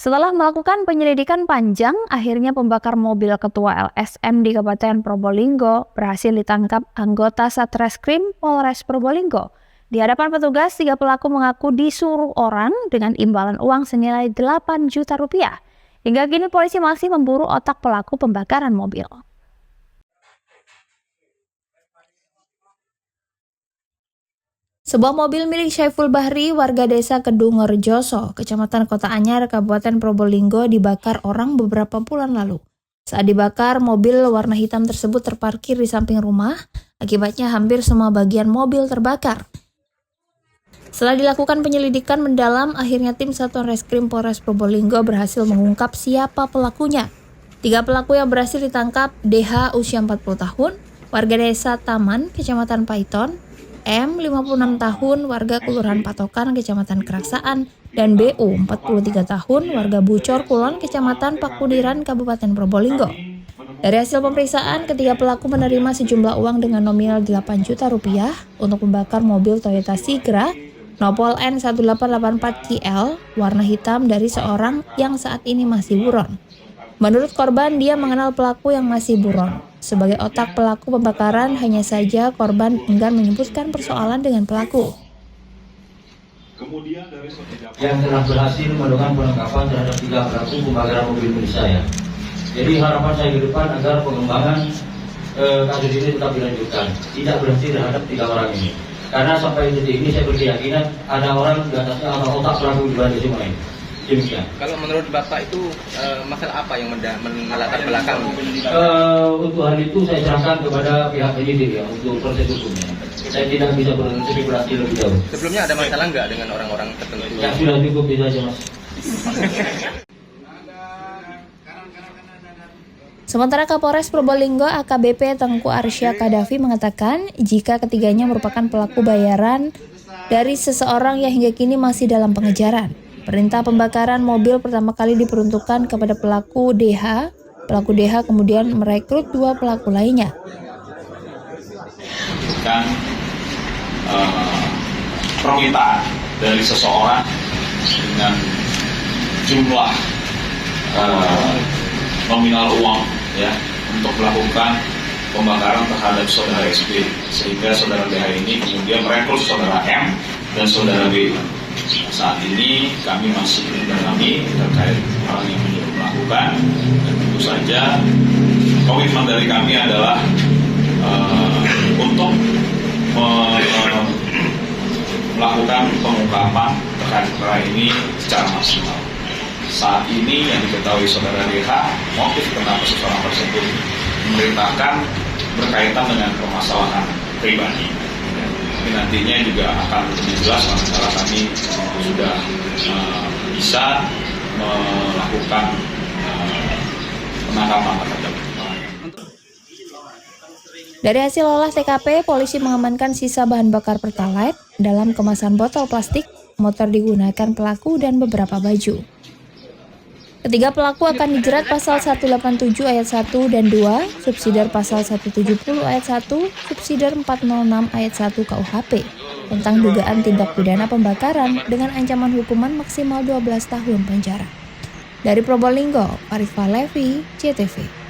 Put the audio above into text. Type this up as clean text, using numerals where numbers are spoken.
Setelah melakukan penyelidikan panjang, akhirnya pembakar mobil Ketua LSM di Kabupaten Probolinggo berhasil ditangkap anggota Satreskrim Polres Probolinggo. Di hadapan petugas, 3 pelaku mengaku disuruh orang dengan imbalan uang senilai 8 juta rupiah. Hingga kini polisi masih memburu otak pelaku pembakaran mobil. Sebuah mobil milik Syaiful Bahri, warga desa Kedung Rejoso, Kecamatan Kota Anyar, Kabupaten Probolinggo dibakar orang beberapa bulan lalu. Saat dibakar, mobil warna hitam tersebut terparkir di samping rumah, akibatnya hampir semua bagian mobil terbakar. Setelah dilakukan penyelidikan mendalam, akhirnya tim Satuan Reskrim Polres Probolinggo berhasil mengungkap siapa pelakunya. 3 pelaku yang berhasil ditangkap, DH usia 40 tahun, warga desa Taman, Kecamatan Paiton, M 56 tahun, warga Kelurahan Patokan, Kecamatan Keraksaan, dan BU 43 tahun, warga Bucor Kulon, Kecamatan Pakudiran, Kabupaten Probolinggo. Dari hasil pemeriksaan, ketiga pelaku menerima sejumlah uang dengan nominal 8 juta rupiah untuk membakar mobil Toyota Sigra Nopol N1884QL warna hitam dari seorang yang saat ini masih buron. Menurut korban, dia mengenal pelaku yang masih buron. Sebagai otak pelaku pembakaran, hanya saja korban enggan menyebutkan persoalan dengan pelaku. Yang telah berhasil melakukan penangkapan terhadap 3 pelaku pembakaran mobil milik saya. Jadi harapan saya ke depan agar pengembangan kasus ini tetap dilanjutkan, tidak berhenti terhadap 3 orang ini. Karena sampai detik ini saya berkeyakinan ada orang di atasnya atau otak pelaku di balik semua ini. Demikian. Kalau menurut Bapak itu masalah apa yang melatar belakang? Untuk hal itu saya serahkan kepada pihak penyidik ya untuk proses hukumnya. Saya tidak bisa berspekulasi lebih jauh. Sebelumnya ada masalah nggak dengan orang-orang tertentu? Ya sudah cukup itu aja mas. Sementara Kapolres Probolinggo AKBP Tengku Arsya Kadafi mengatakan jika ketiganya merupakan pelaku bayaran dari seseorang yang hingga kini masih dalam pengejaran. Perintah pembakaran mobil pertama kali diperuntukkan kepada pelaku DH. Pelaku DH kemudian merekrut 2 pelaku lainnya. Dan permintaan dari seseorang dengan jumlah nominal uang ya untuk melakukan pembakaran terhadap saudara SP, sehingga saudara DH ini kemudian merekrut saudara M dan saudara B. Saat ini kami masih mendalami terkait orang yang menyuruh melakukan, dan tentu saja komitmen dari kami adalah untuk melakukan pengungkapan terkait perkara ini secara maksimal. Saat ini yang diketahui saudara DH, motif kenapa seseorang tersebut memerintahkan berkaitan dengan permasalahan pribadi. Tapi nantinya juga akan lebih jelas manakala kami sudah bisa melakukan penangkapan terhadap orang. Dari hasil olah TKP, polisi mengamankan sisa bahan bakar Pertalite dalam kemasan botol plastik, motor digunakan pelaku, dan beberapa baju. Ketiga pelaku akan dijerat pasal 187 ayat 1 dan 2, subsidiar pasal 170 ayat 1, subsidiar 406 ayat 1 KUHP tentang dugaan tindak pidana pembakaran dengan ancaman hukuman maksimal 12 tahun penjara. Dari Probolinggo, Arif Levi, JTV.